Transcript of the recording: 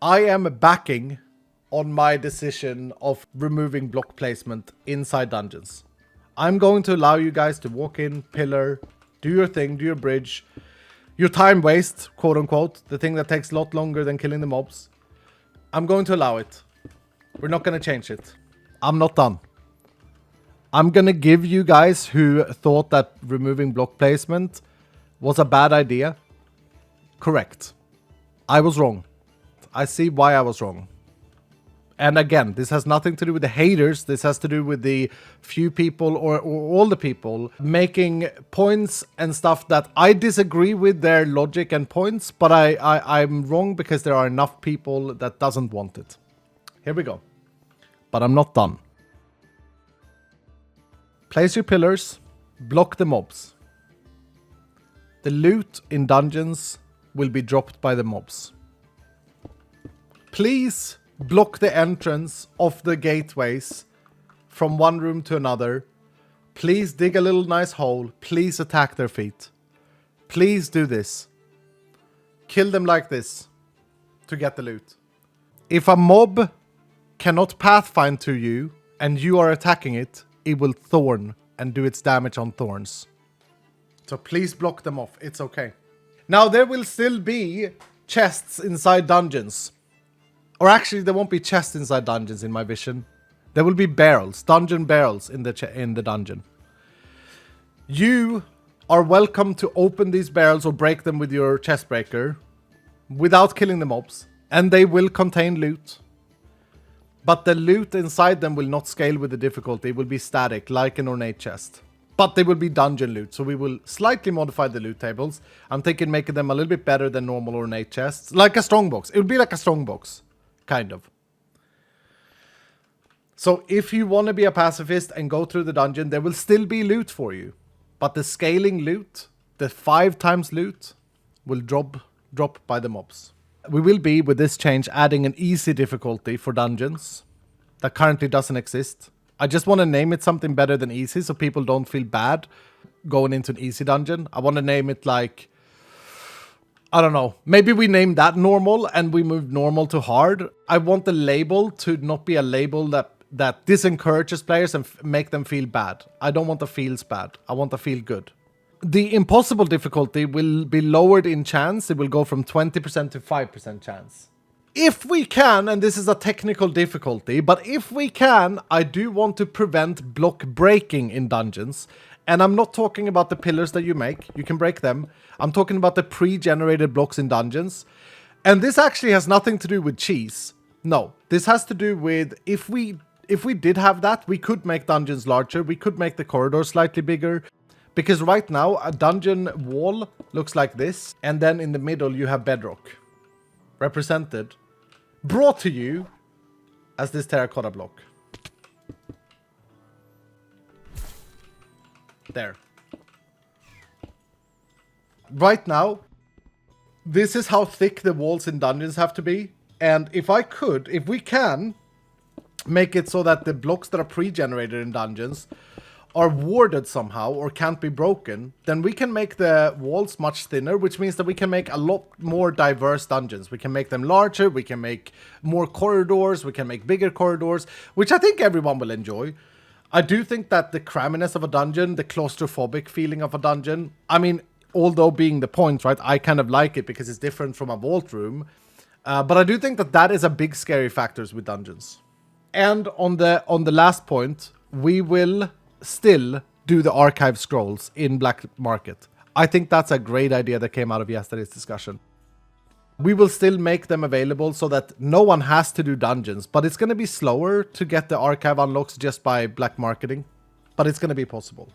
I am backing on my decision of removing block placement inside dungeons. I'm going to allow you guys to walk in, pillar, do your thing, do your bridge, your time waste, quote unquote, the thing that takes a lot longer than killing the mobs. I'm going to allow it. We're not going to change it. I'm not done. I'm going to give you guys who thought that removing block placement was a bad idea. Correct. I was wrong. I see why I was wrong. And again, this has nothing to do with the haters. This has to do with the few people or all the people making points and stuff that I disagree with their logic and points, but I'm wrong because there are enough people that doesn't want it. Here we go. But I'm not done. Place your pillars, block the mobs. The loot in dungeons will be dropped by the mobs. Please block the entrance of the gateways from one room to another. Please dig a little nice hole. Please attack their feet. Please do this. Kill them like this to get the loot. If a mob cannot pathfind to you and you are attacking it, it will thorn and do its damage on thorns. So please block them off. It's okay. Now there will still be chests inside dungeons. Or actually, there won't be chests inside dungeons in my vision. There will be barrels, dungeon barrels in the dungeon. You are welcome to open these barrels or break them with your chest breaker without killing the mobs. And they will contain loot. But the loot inside them will not scale with the difficulty. It will be static, like an ornate chest. But they will be dungeon loot, so we will slightly modify the loot tables. I'm thinking making them a little bit better than normal ornate chests. Like a strongbox. It would be like a strongbox. Kind of. So if you want to be a pacifist and go through the dungeon, there will still be loot for you. But the scaling loot, the 5 times loot, will drop by the mobs. We will be, with this change, adding an easy difficulty for dungeons that currently doesn't exist. I just want to name it something better than easy so people don't feel bad going into an easy dungeon. I want to name it like, I don't know. Maybe we name that normal and we move normal to hard. I want the label to not be a label that disencourages players and make them feel bad. I don't want the feels bad. I want the feel good. The impossible difficulty will be lowered in chance. It will go from 20% to 5% chance. If we can, and this is a technical difficulty, but if we can, I do want to prevent block breaking in dungeons. And I'm not talking about the pillars that you make. You can break them. I'm talking about the pre-generated blocks in dungeons. And this actually has nothing to do with cheese. No, this has to do with if we did have that, we could make dungeons larger. We could make the corridors slightly bigger. Because right now, a dungeon wall looks like this. And then in the middle, you have bedrock. Represented. Brought to you as this terracotta block. There. Right now, this is how thick the walls in dungeons have to be. And if we can make it so that the blocks that are pre-generated in dungeons are warded somehow or can't be broken, then we can make the walls much thinner, which means that we can make a lot more diverse dungeons. We can make them larger, we can make more corridors, we can make bigger corridors, which I think everyone will enjoy. I do think that the cramminess of a dungeon, the claustrophobic feeling of a dungeon, I mean, although being the point, right, I kind of like it because it's different from a vault room. But I do think that that is a big scary factor with dungeons. And on the last point, we will still do the archive scrolls in Black Market. I think that's a great idea that came out of yesterday's discussion. We will still make them available so that no one has to do dungeons, but it's going to be slower to get the archive unlocks just by black marketing, but it's going to be possible.